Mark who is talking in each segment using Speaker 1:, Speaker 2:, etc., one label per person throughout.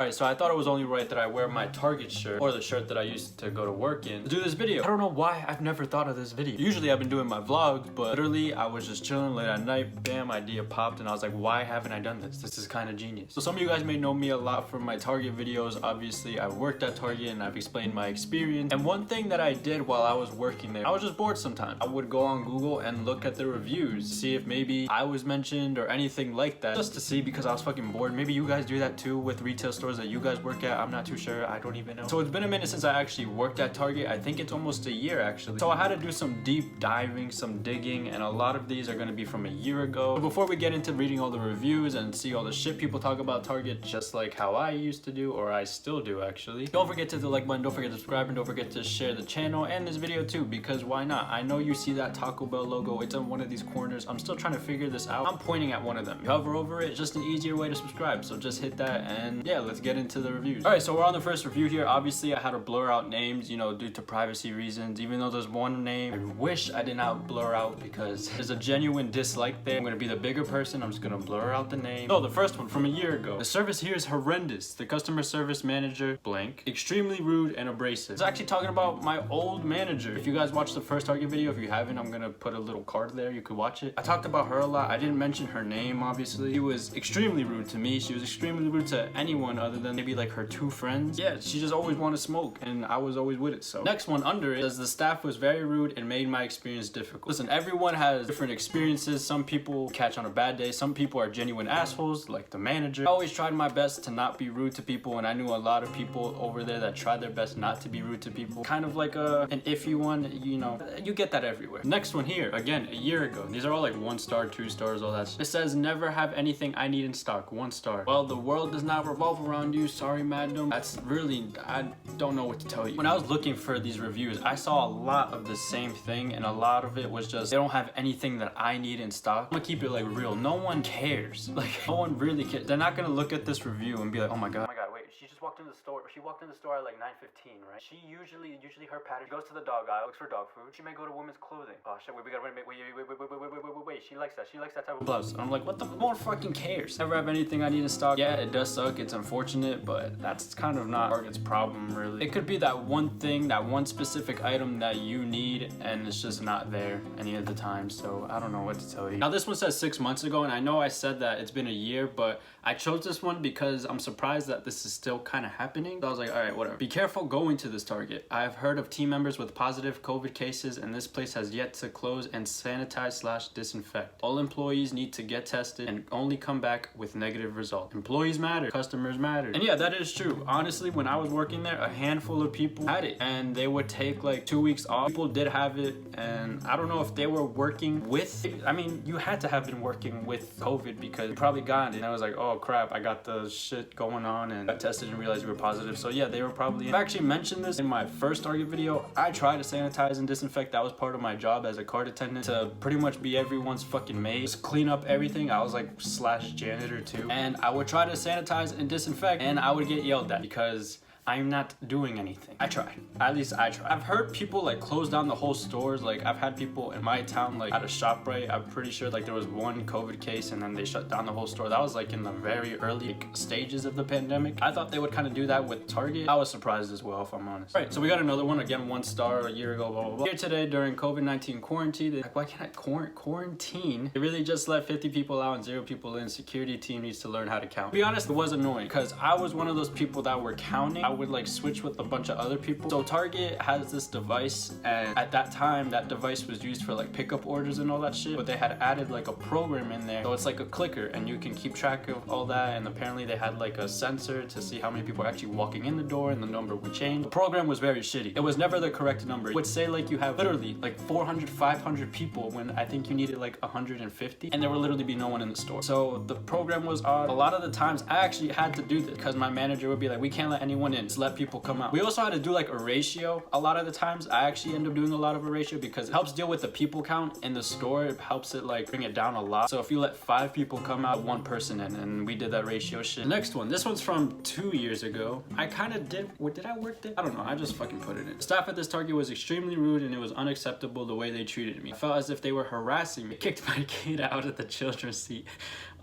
Speaker 1: Alright, so I thought it was only right that I wear my Target shirt, or the shirt that I used to go to work in, to do this video. I don't know why I've never thought of this video. Usually I've been doing my vlogs, but literally I was just chilling late at night, bam, idea popped, and I was like, why haven't I done this? This is kind of genius. So some of you guys may know me a lot from my Target videos. Obviously, I've worked at Target and I've explained my experience. And one thing that I did while I was working there, I was just bored sometimes. I would go on Google and look at the reviews, see if maybe I was mentioned or anything like that, just to see, because I was fucking bored. Maybe you guys do that too with retail stores that you guys work at. I'm not too sure. I don't even know. So it's been a minute since I actually worked at Target. I think it's almost a year actually. So I had to do some deep diving, some digging, and a lot of these are going to be from a year ago. But before we get into reading all the reviews and see all the shit people talk about Target, just like how I used to do, or I still do actually, don't forget to hit the like button, don't forget to subscribe, and don't forget to share the channel and this video too, because why not? I know you see that Taco Bell logo. It's on one of these corners. I'm still trying to figure this out. I'm pointing at one of them. You hover over it, just an easier way to subscribe. So just hit that, and yeah, let's get into the reviews. All right, so we're on the first review here. Obviously, I had to blur out names, you know, due to privacy reasons. Even though there's one name I wish I did not blur out because there's a genuine dislike there. I'm gonna be the bigger person. I'm just gonna blur out the name. So the first one from a year ago. The service here is horrendous. The customer service manager, blank, extremely rude and abrasive. It's actually talking about my old manager. If you guys watched the first Target video, if you haven't, I'm gonna put a little card there. You could watch it. I talked about her a lot. I didn't mention her name, obviously. She was extremely rude to me. She was extremely rude to anyone other than maybe like her two friends. Yeah, she just always wanted to smoke, and I was always with it. So next one under it says the staff was very rude and made my experience difficult. Listen, everyone has different experiences. Some people catch on a bad day. Some people are genuine assholes, like the manager. I always tried my best to not be rude to people, and I knew a lot of people over there that tried their best not to be rude to people. Kind of like an iffy one, you know. You get that everywhere. Next one here, again, a year ago. These are all like 1 star, 2 stars, all that shit. It says never have anything I need in stock, 1 star. Well, the world does not revolve around you. Sorry, madam. That's really, I don't know what to tell you. When I was looking for these reviews, I saw a lot of the same thing, and a lot of it was just, they don't have anything that I need in stock. I'm gonna keep it like real. No one cares. Like, no one really cares. They're not gonna look at this review and be like, oh my god, wait, she just walked into the store. She walked in the store at like 9:15, right? She usually her pattern, she goes to the dog aisle, looks for dog food. She may go to women's clothing. Oh shit, wait, we gotta wait. She likes that type of blouse. And I'm like, what the? No one fucking cares. Never have anything I need in stock. Yeah, it does suck. It's unfortunate, but that's kind of not Target's problem, really. It could be that one thing, that one specific item that you need, and it's just not there any of the time. So I don't know what to tell you. Now this one says 6 months ago, and I know I said that it's been a year, but I chose this one because I'm surprised that this is still kind of happening. So I was like, all right, whatever. Be careful going to this Target. I have heard of team members with positive COVID cases, and this place has yet to close and sanitize/disinfect. All employees need to get tested and only come back with negative results. Employees matter, customers matter. And yeah, that is true. Honestly, when I was working there, a handful of people had it, and they would take like 2 weeks off. People did have it, and I don't know if they were working with, I mean, you had to have been working with COVID because you probably got it. And I was like, oh crap, I got the shit going on, and I tested and realized we were positive. So yeah, they were probably, I've actually mentioned this in my first Target video. I try to sanitize and disinfect. That was part of my job as a cart attendant, to pretty much be everyone's fucking maid, just clean up everything. I was like / janitor too, and I would try to sanitize and disinfect, and I would get yelled at because I'm not doing anything. I try. At least I try. I've heard people like close down the whole stores. Like, I've had people in my town like at a ShopRite. I'm pretty sure like there was one COVID case and then they shut down the whole store. That was like in the very early stages of the pandemic. I thought they would kind of do that with Target. I was surprised as well, if I'm honest. All right, so we got another one. Again, 1 star, a year ago, blah, blah, blah. Here today during COVID-19 quarantine. Like, why can't I quarantine? They really just let 50 people out and 0 people in. Security team needs to learn how to count. To be honest, it was annoying because I was one of those people that were counting. I would like switch with a bunch of other people. So Target has this device, and at that time that device was used for like pickup orders and all that shit, but they had added like a program in there, so it's like a clicker and you can keep track of all that. And apparently they had like a sensor to see how many people are actually walking in the door, and the number would change. The program was very shitty. It was never the correct number. It would say like you have literally like 400 500 people when I think you needed like 150, and there would literally be no one in the store. So the program was odd. A lot of the times I actually had to do this because my manager would be like, we can't let anyone in, just let people come out. We also had to do like a ratio. A lot of the times I actually end up doing a lot of a ratio because it helps deal with the people count in the store. It helps it like bring it down a lot. So if you let 5 people come out, 1 person in, and we did that ratio shit. The next one, this one's from 2 years ago. I kind of did, what did I work there? I don't know, I just fucking put it in. The staff at this Target was extremely rude, and it was unacceptable the way they treated me. I felt as if they were harassing me. I kicked my kid out of the children's seat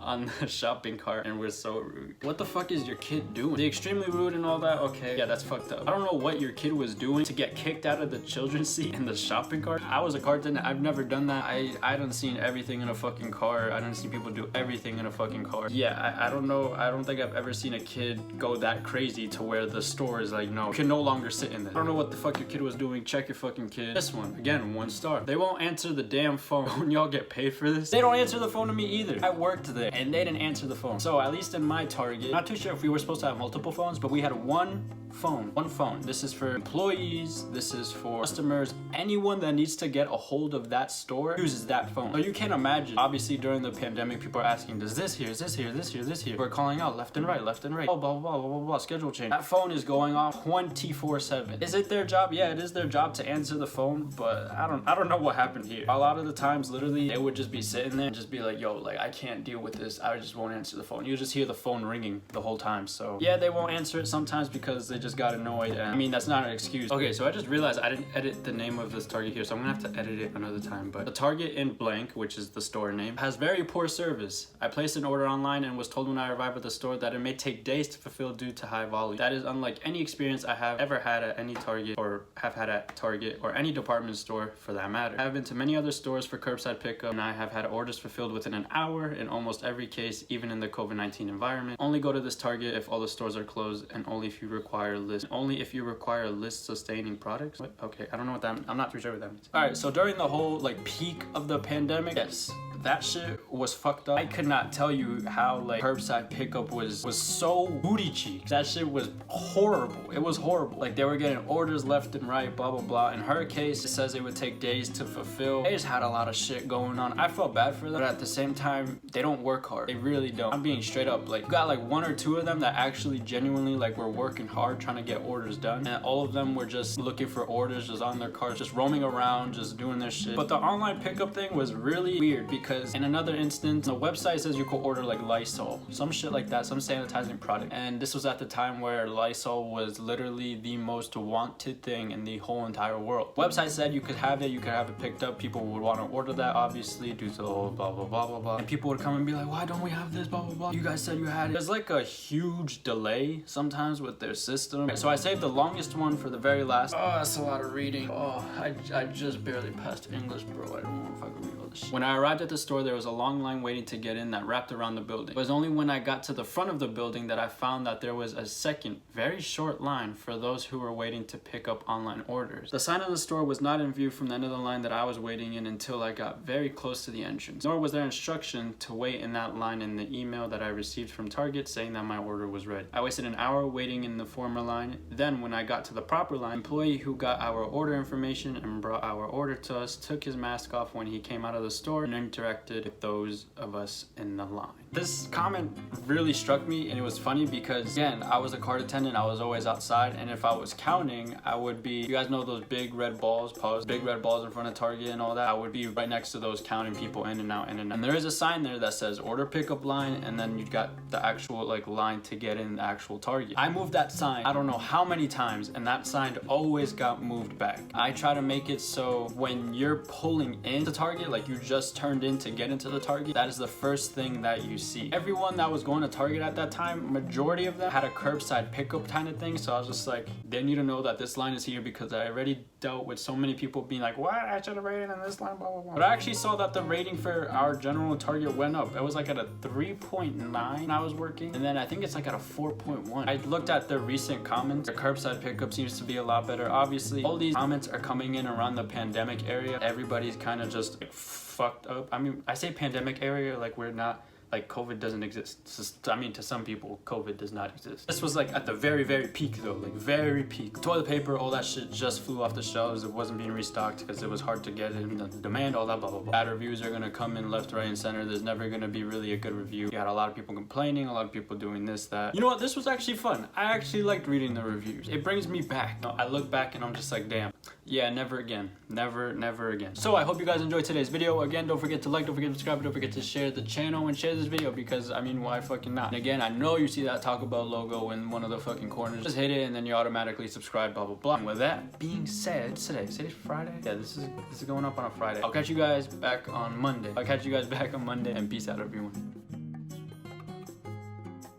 Speaker 1: on the shopping cart and were so rude. What the fuck is your kid doing? They extremely rude and all that? Okay, yeah, that's fucked up. I don't know what your kid was doing to get kicked out of the children's seat in the shopping cart. I was a cart attendant. I've never done that. I done seen everything in a fucking car. I done seen people do everything in a fucking car. Yeah, I don't know. I don't think I've ever seen a kid go that crazy to where the store is like, no, you can no longer sit in there. I don't know what the fuck your kid was doing. Check your fucking kid. This one, again, 1 star. They won't answer the damn phone. When y'all get paid for this, they don't answer the phone to me either. I worked there and they didn't answer the phone. So at least in my Target, not too sure if we were supposed to have multiple phones, but we had one phone. This is for employees, this is for customers. Anyone that needs to get a hold of that store uses that phone. So you can't imagine, obviously during the pandemic, people are asking, does this here, is this here, this here, this here? We're calling out left and right. Oh, blah, blah, blah, blah, blah, schedule change. That phone is going off 24/7. Is it their job? Yeah, it is their job to answer the phone, but I don't know what happened here. A lot of the times, literally, they would just be sitting there and just be like, yo, like, I can't deal with this. I just won't answer the phone. You just hear the phone ringing the whole time. So yeah, they won't answer it sometimes because they just got annoyed. And I mean, that's not an excuse. Okay, so I just realized I didn't edit the name of this Target here, so I'm gonna have to edit it another time. But the Target in blank, which is the store name, has very poor service. I placed an order online and was told when I arrived at the store that it may take days to fulfill due to high volume. That is unlike any experience I have ever had at any Target or have had at Target or any department store for that matter. I have been to many other stores for curbside pickup and I have had orders fulfilled within an hour in almost every case, even in the COVID-19 environment. Only go to this Target if all the stores are closed and only if you require list sustaining products. What? Okay, I don't know what that means. I'm not too sure what that means. All right, so during the whole like peak of the pandemic, yes, that shit was fucked up. I could not tell you how like curbside pickup was so booty cheeks. That shit was horrible. It was horrible. Like they were getting orders left and right, blah blah blah. In her case, it says it would take days to fulfill. They just had a lot of shit going on. I felt bad for them, but at the same time, they don't work hard. They really don't. I'm being straight up. Like you got like 1 or 2 of them that actually genuinely like were working hard trying to get orders done, and all of them were just looking for orders, just on their cars, just roaming around, just doing their shit. But the online pickup thing was really weird because in another instance, the website says you could order like Lysol, some shit like that, some sanitizing product. And this was at the time where Lysol was literally the most wanted thing in the whole entire world. Website said you could have it picked up. People would want to order that, obviously, due to the whole blah blah blah blah blah. And people would come and be like, why don't we have this, blah blah blah, you guys said you had it. There's like a huge delay sometimes with their system. So I saved the longest one for the very last. Oh, that's a lot of reading. Oh, I just barely passed English, bro. I don't know if I can read all this shit. When I arrived at the store, there was a long line waiting to get in that wrapped around the building. It was only when I got to the front of the building that I found that there was a second, very short line for those who were waiting to pick up online orders. The sign of the store was not in view from the end of the line that I was waiting in until I got very close to the entrance. Nor was there instruction to wait in that line in the email that I received from Target saying that my order was ready. I wasted an hour waiting in the former line. Then when I got to the proper line, employee who got our order information and brought our order to us took his mask off when he came out of the store and interacted with those of us in the line. This comment really struck me, and it was funny because again, I was a cart attendant. I was always outside, and if I was counting, I would be, you guys know those big red balls, big red balls in front of Target and all that. I would be right next to those counting people in and out, and there is a sign there that says order pickup line, and then you got the actual like line to get in the actual Target. I moved that sign I don't know how many times, and that sign always got moved back. I try to make it so when you're pulling into Target, like you just turned in to get into the Target, that is the first thing that you see. Everyone that was going to Target at that time, majority of them had a curbside pickup kind of thing. So I was just like, they need to know that this line is here because I already dealt with so many people being like, what? I should have rated in this line, blah, blah, blah. But I actually saw that the rating for our general Target went up. It was like at a 3.9 when I was working. And then I think it's like at a 4.1. I looked at the recent comments. The curbside pickup seems to be a lot better. Obviously, all these comments are coming in around the pandemic area. Everybody's kind of just like fucked up. I mean, I say pandemic area like we're not, like COVID doesn't exist. I mean, to some people, COVID does not exist. This was like at the very, very peak though, like very peak. Toilet paper, all that shit just flew off the shelves. It wasn't being restocked because it was hard to get in, the demand, all that blah, blah, blah. Bad reviews are gonna come in left, right, and center. There's never gonna be really a good review. You had a lot of people complaining, a lot of people doing this, that. You know what, this was actually fun. I actually liked reading the reviews. It brings me back. I look back and I'm just like, damn. Yeah, never again. Never again. So I hope you guys enjoyed today's video. Again, don't forget to like, don't forget to subscribe, don't forget to share the channel and share this video because, I mean, why fucking not? And again, I know you see that Taco Bell logo in one of the fucking corners. Just hit it and then you automatically subscribe, blah, blah, blah. And with that being said, today's Friday? Yeah, this is going up on a Friday. I'll catch you guys back on Monday. And peace out, everyone.